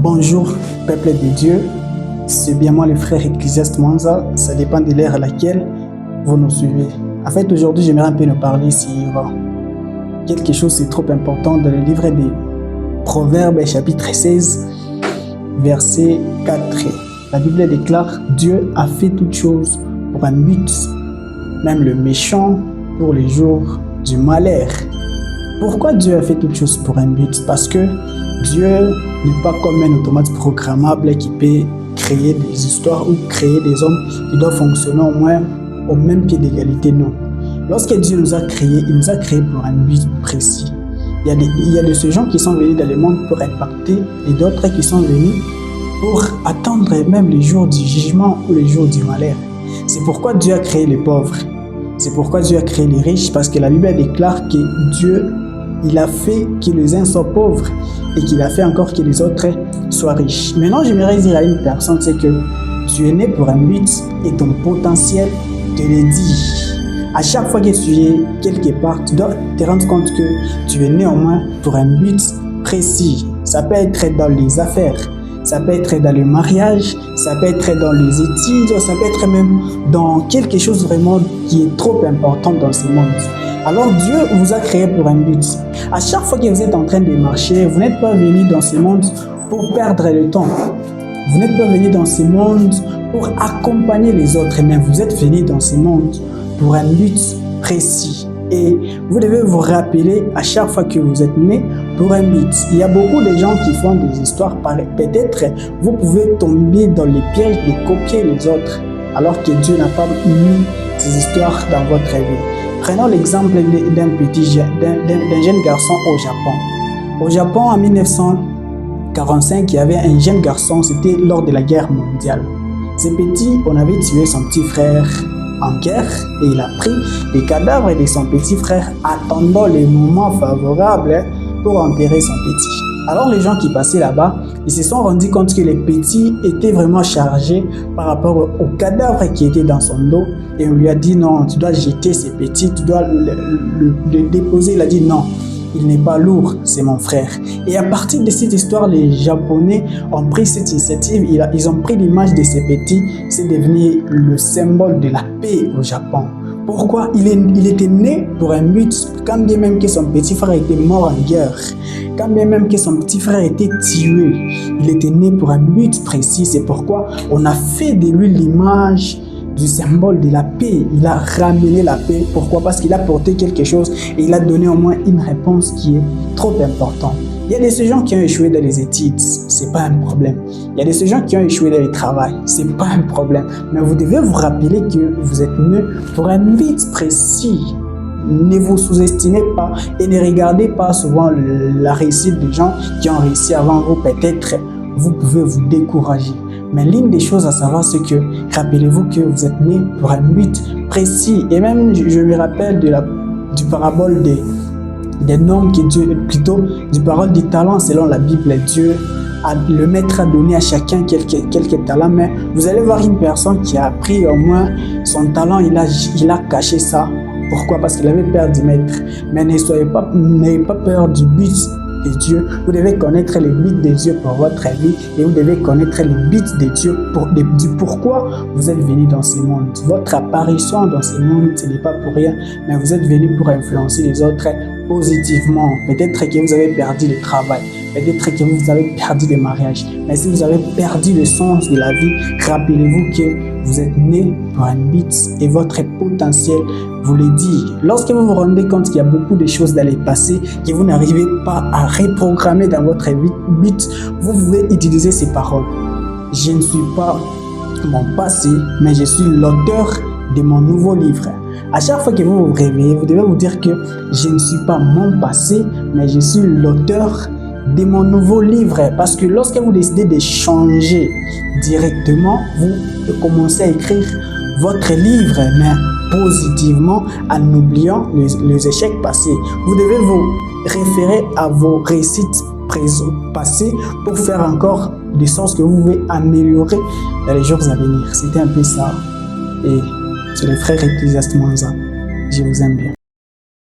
Bonjour, peuple de Dieu. C'est bien moi le frère Ecclésiaste Mwanza. Ça dépend de l'ère à laquelle vous nous suivez. En fait, aujourd'hui, j'aimerais un peu nous parler sur quelque chose de trop important dans le livre des Proverbes, chapitre 16, verset 4. La Bible déclare: Dieu a fait toutes choses pour un but, même le méchant pour les jours du malheur. Pourquoi Dieu a fait toutes choses pour un but? Parce que Dieu n'est pas comme un automate programmable qui peut créer des histoires ou créer des hommes qui doivent fonctionner au moins au même pied d'égalité. Non. Lorsque Dieu nous a créés, il nous a créés pour un but précis. Il y a de ces gens qui sont venus dans le monde pour impacter et d'autres qui sont venus pour attendre même les jours du jugement ou les jours du malheur. C'est pourquoi Dieu a créé les pauvres. C'est pourquoi Dieu a créé les riches, parce que la Bible déclare que Dieu, il a fait que les uns soient pauvres et qu'il a fait encore que les autres soient riches. Maintenant, j'aimerais dire à une personne, c'est que tu es né pour un but et ton potentiel te le dit. À chaque fois que tu es quelque part, tu dois te rendre compte que tu es né au moins pour un but précis. Ça peut être dans les affaires, ça peut être dans le mariage, ça peut être dans les études, ça peut être même dans quelque chose vraiment qui est trop important dans ce monde. Alors Dieu vous a créé pour un but. À chaque fois que vous êtes en train de marcher, vous n'êtes pas venu dans ce monde pour perdre le temps. Vous n'êtes pas venu dans ce monde pour accompagner les autres, mais vous êtes venu dans ce monde pour un but précis. Et vous devez vous rappeler à chaque fois que vous êtes né pour un but. Il y a beaucoup de gens qui font des histoires pareilles. Peut-être vous pouvez tomber dans les pièges de copier les autres, alors que Dieu n'a pas mis ces histoires dans votre vie. Prenons l'exemple d'un jeune garçon au Japon. Au Japon, en 1945, il y avait un jeune garçon, c'était lors de la guerre mondiale. Ce petit, on avait tué son petit frère en guerre et il a pris les cadavres de son petit frère attendant le moment favorable pour enterrer son petit. Alors les gens qui passaient là-bas, ils se sont rendus compte que les petits étaient vraiment chargés par rapport au cadavre qui était dans son dos, et on lui a dit non, tu dois jeter ces petits, tu dois le déposer. Il a dit non, il n'est pas lourd, c'est mon frère. Et à partir de cette histoire, les Japonais ont pris cette initiative, ils ont pris l'image de ces petits, c'est devenu le symbole de la paix au Japon. Pourquoi? Il était né pour un but, quand bien même que son petit frère était mort en guerre, quand bien même que son petit frère était tué, il était né pour un but précis. C'est pourquoi on a fait de lui l'image du symbole de la paix. Il a ramené la paix. Pourquoi? Parce qu'il a porté quelque chose et il a donné au moins une réponse qui est trop importante. Il y a de ces gens qui ont échoué dans les études, c'est pas un problème. Il y a de ces gens qui ont échoué dans le travail, c'est pas un problème. Mais vous devez vous rappeler que vous êtes né pour un but précis. Ne vous sous-estimez pas et ne regardez pas souvent la réussite des gens qui ont réussi avant vous. Peut-être vous pouvez vous décourager. Mais l'une des choses à savoir, c'est que rappelez-vous que vous êtes né pour un but précis. Et même, je me rappelle du parabole des noms que Dieu, plutôt du parole du talent selon la Bible. Dieu, le maître a donné à chacun quelques talents, mais vous allez voir une personne qui a pris au moins son talent, il a caché ça. Pourquoi? Parce qu'il avait peur du maître. Mais n'ayez pas peur du but de Dieu. Vous devez connaître les buts de Dieu pour votre vie, et vous devez connaître les buts de Dieu du pourquoi vous êtes venu dans ce monde. Votre apparition dans ce monde, ce n'est pas pour rien, mais vous êtes venu pour influencer les autres positivement. Peut-être que vous avez perdu le travail, peut-être que vous avez perdu le mariage, mais si vous avez perdu le sens de la vie, rappelez-vous que vous êtes né pour un but et votre potentiel vous le dit. Lorsque vous vous rendez compte qu'il y a beaucoup de choses dans le passé que vous n'arrivez pas à reprogrammer dans votre but, vous pouvez utiliser ces paroles. Je ne suis pas mon passé, mais je suis l'auteur de mon nouveau livre. À chaque fois que vous vous réveillez, vous devez vous dire que je ne suis pas mon passé, mais je suis l'auteur de mon nouveau livre. Parce que lorsque vous décidez de changer directement, vous commencez à écrire votre livre, mais positivement, en oubliant les échecs passés. Vous devez vous référer à vos réussites passées pour faire encore des choses que vous pouvez améliorer dans les jours à venir. C'était un peu ça. Et c'est le frère Ecclésiaste Mwanza. Je vous aime bien.